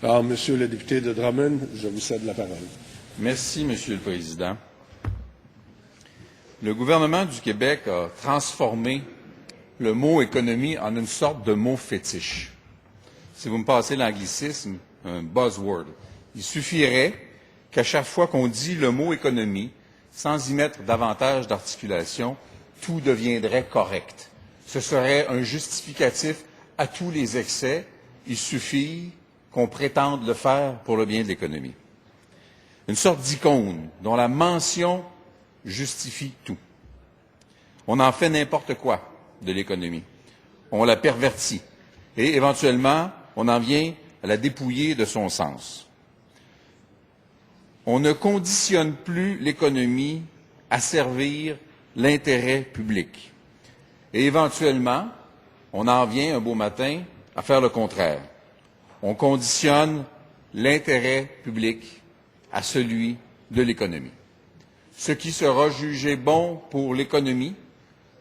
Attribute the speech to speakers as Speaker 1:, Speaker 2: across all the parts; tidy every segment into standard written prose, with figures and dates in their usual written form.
Speaker 1: Alors, Monsieur le député de Drummond, je vous cède la parole.
Speaker 2: Merci, Monsieur le Président. Le gouvernement du Québec a transformé le mot économie en une sorte de mot fétiche. Si vous me passez l'anglicisme, un buzzword. Il suffirait qu'à chaque fois qu'on dit le mot économie, sans y mettre davantage d'articulation, tout deviendrait correct. Ce serait un justificatif à tous les excès. Il suffit qu'on prétende le faire pour le bien de l'économie. Une sorte d'icône dont la mention justifie tout. On en fait n'importe quoi de l'économie. On la pervertit et éventuellement, on en vient à la dépouiller de son sens. On ne conditionne plus l'économie à servir l'intérêt public. Et éventuellement, on en vient un beau matin à faire le contraire. On conditionne l'intérêt public à celui de l'économie. Ce qui sera jugé bon pour l'économie,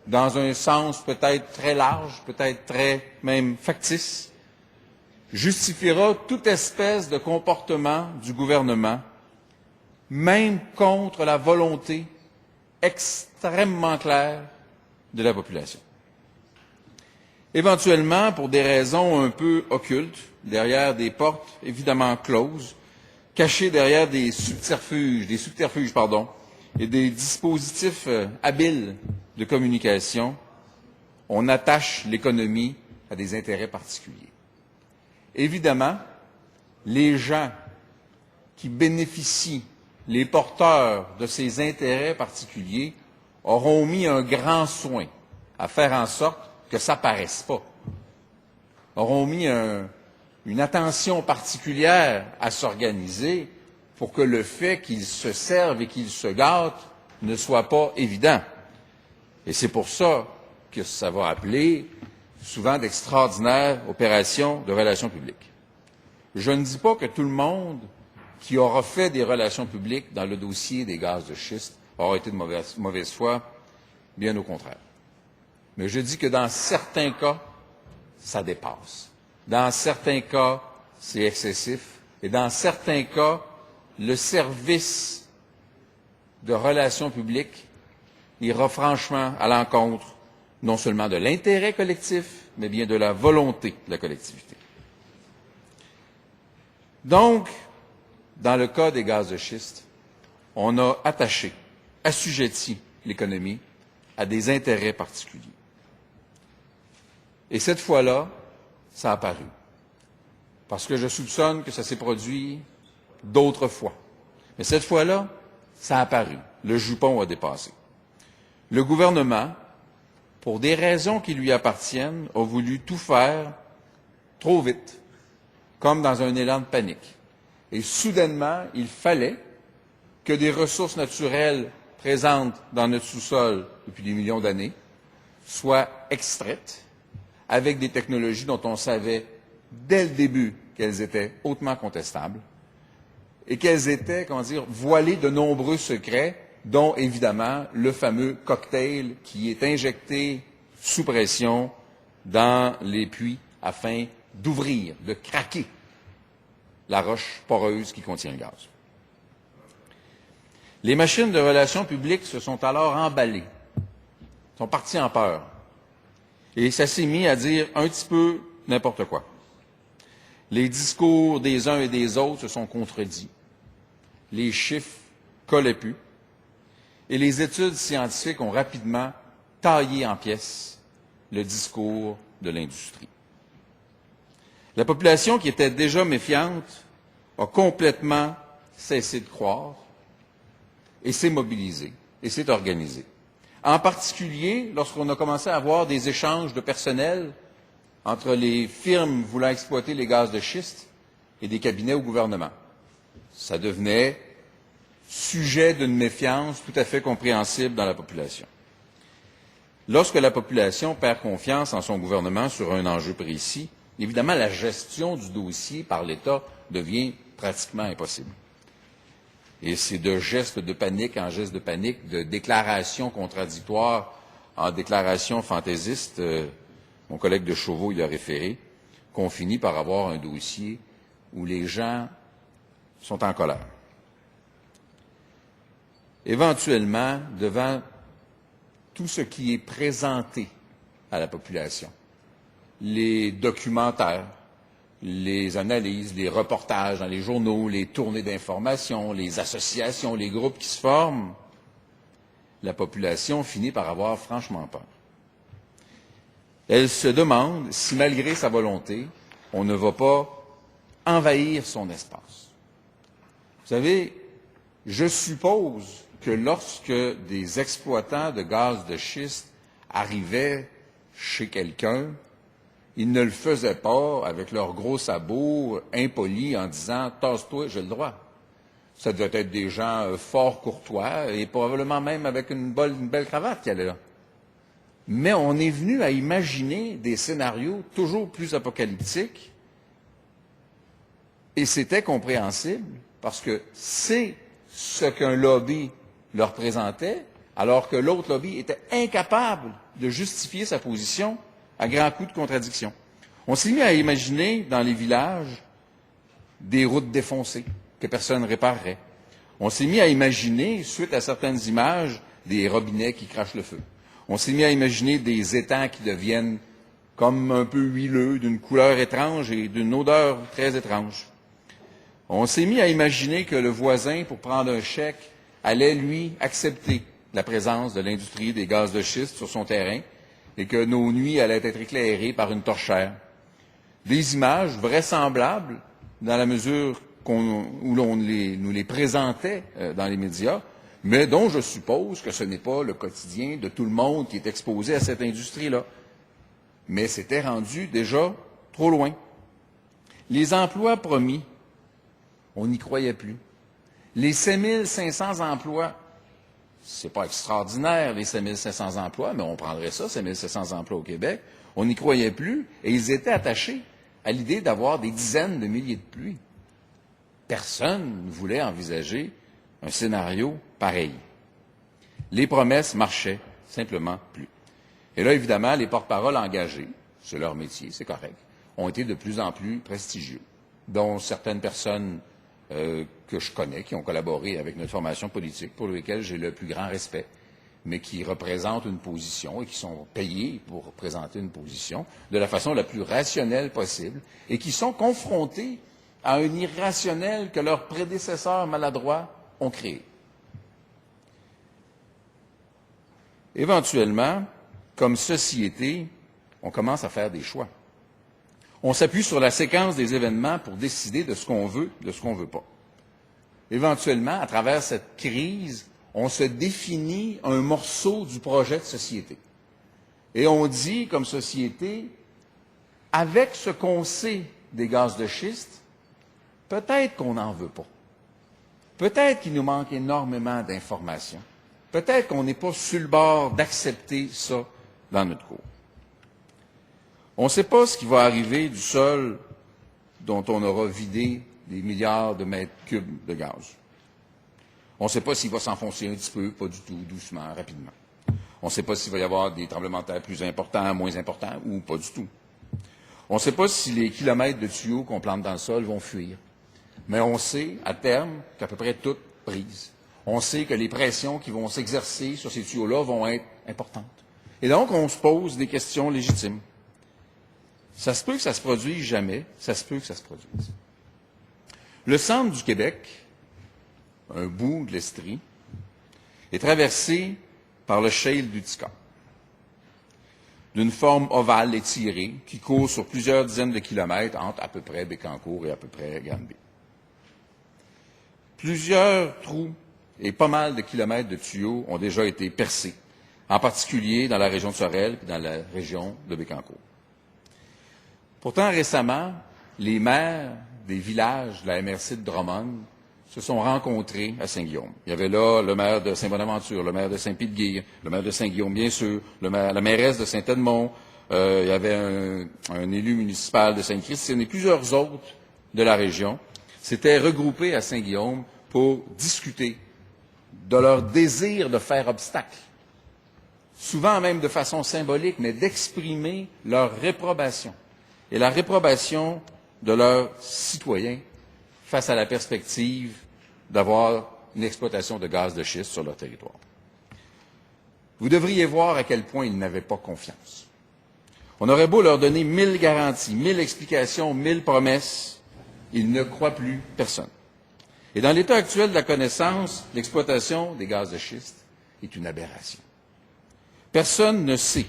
Speaker 2: dans un sens peut-être très large, peut-être très même factice, justifiera toute espèce de comportement du gouvernement, même contre la volonté extrêmement claire de la population. Éventuellement, pour des raisons un peu occultes, derrière des portes évidemment closes, cachées derrière des subterfuges, et des dispositifs habiles de communication, on attache l'économie à des intérêts particuliers. Évidemment, les gens qui bénéficient, les porteurs de ces intérêts particuliers, auront mis un grand soin à faire en sorte que ça ne paraisse pas, auront mis une attention particulière à s'organiser pour que le fait qu'ils se servent et qu'ils se gâtent ne soit pas évident. Et c'est pour ça que ça va appeler souvent d'extraordinaires opérations de relations publiques. Je ne dis pas que tout le monde qui aura fait des relations publiques dans le dossier des gaz de schiste aura été de mauvaise foi, bien au contraire. Mais je dis que dans certains cas, ça dépasse. Dans certains cas, c'est excessif. Et dans certains cas, le service de relations publiques ira franchement à l'encontre non seulement de l'intérêt collectif, mais bien de la volonté de la collectivité. Donc, dans le cas des gaz de schiste, on a assujetti l'économie à des intérêts particuliers. Et cette fois-là, ça a paru. Parce que je soupçonne que ça s'est produit d'autres fois. Mais cette fois-là, ça a paru. Le jupon a dépassé. Le gouvernement, pour des raisons qui lui appartiennent, a voulu tout faire trop vite, comme dans un élan de panique. Et soudainement, il fallait que des ressources naturelles présentes dans notre sous-sol depuis des millions d'années soient extraites avec des technologies dont on savait dès le début qu'elles étaient hautement contestables et qu'elles étaient, voilées de nombreux secrets, dont évidemment le fameux cocktail qui est injecté sous pression dans les puits afin d'ouvrir, de craquer la roche poreuse qui contient le gaz. Les machines de relations publiques se sont alors emballées, sont parties en peur. Et ça s'est mis à dire un petit peu n'importe quoi. Les discours des uns et des autres se sont contredits. Les chiffres collaient plus. Et les études scientifiques ont rapidement taillé en pièces le discours de l'industrie. La population, qui était déjà méfiante, a complètement cessé de croire et s'est mobilisée et s'est organisée. En particulier, lorsqu'on a commencé à avoir des échanges de personnel entre les firmes voulant exploiter les gaz de schiste et des cabinets au gouvernement. Ça devenait sujet d'une méfiance tout à fait compréhensible dans la population. Lorsque la population perd confiance en son gouvernement sur un enjeu précis, évidemment, la gestion du dossier par l'État devient pratiquement impossible. Et c'est de gestes de panique en gestes de panique, de déclarations contradictoires en déclarations fantaisistes, mon collègue de Chauveau y a référé, qu'on finit par avoir un dossier où les gens sont en colère. Éventuellement, devant tout ce qui est présenté à la population, les documentaires, les analyses, les reportages dans les journaux, les tournées d'information, les associations, les groupes qui se forment, la population finit par avoir franchement peur. Elle se demande si, malgré sa volonté, on ne va pas envahir son espace. Vous savez, je suppose que lorsque des exploitants de gaz de schiste arrivaient chez quelqu'un, ils ne le faisaient pas avec leurs gros sabots impolis en disant « tasse-toi, j'ai le droit ». Ça devait être des gens fort courtois et probablement même avec une belle cravate qui allait là. Mais on est venu à imaginer des scénarios toujours plus apocalyptiques et c'était compréhensible parce que c'est ce qu'un lobby leur présentait alors que l'autre lobby était incapable de justifier sa position à grands coups de contradiction. On s'est mis à imaginer dans les villages des routes défoncées que personne ne réparerait. On s'est mis à imaginer, suite à certaines images, des robinets qui crachent le feu. On s'est mis à imaginer des étangs qui deviennent comme un peu huileux, d'une couleur étrange et d'une odeur très étrange. On s'est mis à imaginer que le voisin, pour prendre un chèque, allait, lui, accepter la présence de l'industrie des gaz de schiste sur son terrain et que nos nuits allaient être éclairées par une torchère. Des images vraisemblables dans la mesure où nous les présentait dans les médias, mais dont je suppose que ce n'est pas le quotidien de tout le monde qui est exposé à cette industrie-là. Mais c'était rendu déjà trop loin. Les emplois promis, on n'y croyait plus. Les 5500 emplois, c'est pas extraordinaire, les 5500 emplois, mais on prendrait ça, 5500 emplois au Québec. On n'y croyait plus et ils étaient attachés à l'idée d'avoir des dizaines de milliers de pluies. Personne ne voulait envisager un scénario pareil. Les promesses marchaient simplement plus. Et là, évidemment, les porte-paroles engagés, c'est leur métier, c'est correct, ont été de plus en plus prestigieux, dont certaines personnes que je connais, qui ont collaboré avec notre formation politique, pour lesquelles j'ai le plus grand respect, mais qui représentent une position et qui sont payés pour présenter une position de la façon la plus rationnelle possible et qui sont confrontés à un irrationnel que leurs prédécesseurs maladroits ont créé. Éventuellement, comme société, on commence à faire des choix. On s'appuie sur la séquence des événements pour décider de ce qu'on veut, de ce qu'on ne veut pas. Éventuellement, à travers cette crise, on se définit un morceau du projet de société. Et on dit, comme société, avec ce qu'on sait des gaz de schiste, peut-être qu'on n'en veut pas. Peut-être qu'il nous manque énormément d'informations. Peut-être qu'on n'est pas sur le bord d'accepter ça dans notre cours. On ne sait pas ce qui va arriver du sol dont on aura vidé des milliards de mètres cubes de gaz. On ne sait pas s'il va s'enfoncer un petit peu, pas du tout, doucement, rapidement. On ne sait pas s'il va y avoir des tremblements de terre plus importants, moins importants, ou pas du tout. On ne sait pas si les kilomètres de tuyaux qu'on plante dans le sol vont fuir. Mais on sait, à terme, qu'à peu près toutes brisent. On sait que les pressions qui vont s'exercer sur ces tuyaux-là vont être importantes. Et donc, on se pose des questions légitimes. Ça se peut que ça se produise jamais, ça se peut que ça se produise. Le centre du Québec, un bout de l'Estrie, est traversé par le shale d'Utica, d'une forme ovale étirée qui court sur plusieurs dizaines de kilomètres entre à peu près Bécancour et à peu près Granby. Plusieurs trous et pas mal de kilomètres de tuyaux ont déjà été percés, en particulier dans la région de Sorel et dans la région de Bécancour. Pourtant, récemment, les maires des villages de la MRC de Drummond se sont rencontrés à Saint-Guillaume. Il y avait là le maire de Saint-Bonaventure, le maire de Saint-Pie-de-Guille, le maire de Saint-Guillaume, bien sûr, la mairesse de Saint-Edmond, il y avait un élu municipal de Sainte-Christine et plusieurs autres de la région s'étaient regroupés à Saint-Guillaume pour discuter de leur désir de faire obstacle, souvent même de façon symbolique, mais d'exprimer leur réprobation. Et la réprobation de leurs citoyens face à la perspective d'avoir une exploitation de gaz de schiste sur leur territoire. Vous devriez voir à quel point ils n'avaient pas confiance. On aurait beau leur donner 1000 garanties, 1000 explications, 1000 promesses, ils ne croient plus personne. Et dans l'état actuel de la connaissance, l'exploitation des gaz de schiste est une aberration. Personne ne sait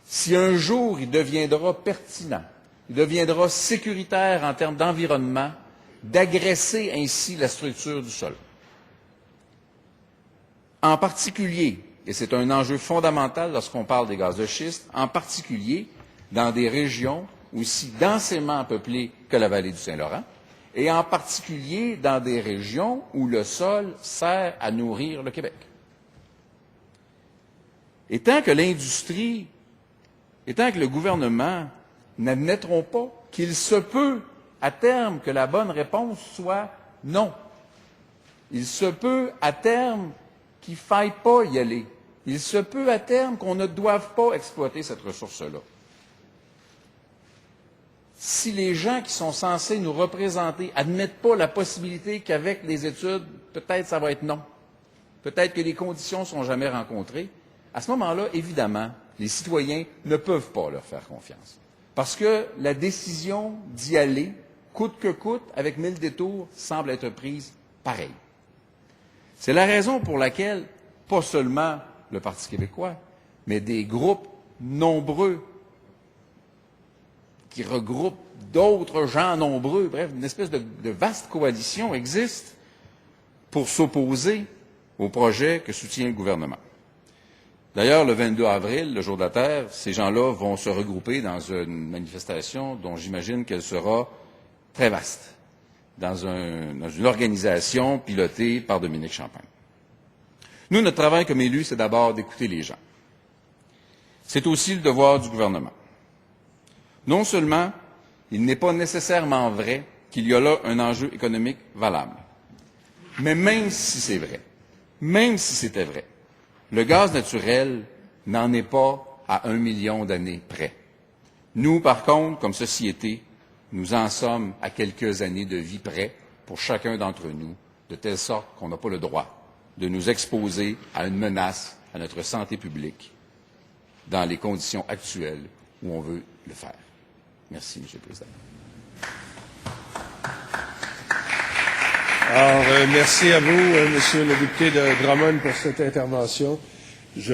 Speaker 2: si un jour il deviendra pertinent, il deviendra sécuritaire en termes d'environnement, d'agresser ainsi la structure du sol. En particulier, et c'est un enjeu fondamental lorsqu'on parle des gaz de schiste, en particulier dans des régions aussi densément peuplées que la vallée du Saint-Laurent, et en particulier dans des régions où le sol sert à nourrir le Québec. Et tant que l'industrie, et tant que le gouvernement n'admettront pas qu'il se peut, à terme, que la bonne réponse soit non. Il se peut, à terme, qu'il ne faille pas y aller. Il se peut, à terme, qu'on ne doive pas exploiter cette ressource-là. Si les gens qui sont censés nous représenter n'admettent pas la possibilité qu'avec les études, peut-être ça va être non, peut-être que les conditions ne seront jamais rencontrées, à ce moment-là, évidemment, les citoyens ne peuvent pas leur faire confiance. Parce que la décision d'y aller, coûte que coûte, avec 1000 détours, semble être prise pareil. C'est la raison pour laquelle, pas seulement le Parti québécois, mais des groupes nombreux qui regroupent d'autres gens nombreux, bref, une espèce de vaste coalition existe pour s'opposer au projet que soutient le gouvernement. D'ailleurs, le 22 avril, le jour de la Terre, ces gens-là vont se regrouper dans une manifestation dont j'imagine qu'elle sera très vaste, dans une organisation pilotée par Dominique Champagne. Nous, notre travail comme élus, c'est d'abord d'écouter les gens. C'est aussi le devoir du gouvernement. Non seulement, il n'est pas nécessairement vrai qu'il y a là un enjeu économique valable, mais même si c'est vrai, même si c'était vrai, le gaz naturel n'en est pas à 1 million d'années près. Nous, par contre, comme société, nous en sommes à quelques années de vie près pour chacun d'entre nous, de telle sorte qu'on n'a pas le droit de nous exposer à une menace à notre santé publique dans les conditions actuelles où on veut le faire. Merci, M. le Président.
Speaker 1: Alors, merci à vous, Monsieur le député de Drummond, pour cette intervention. Je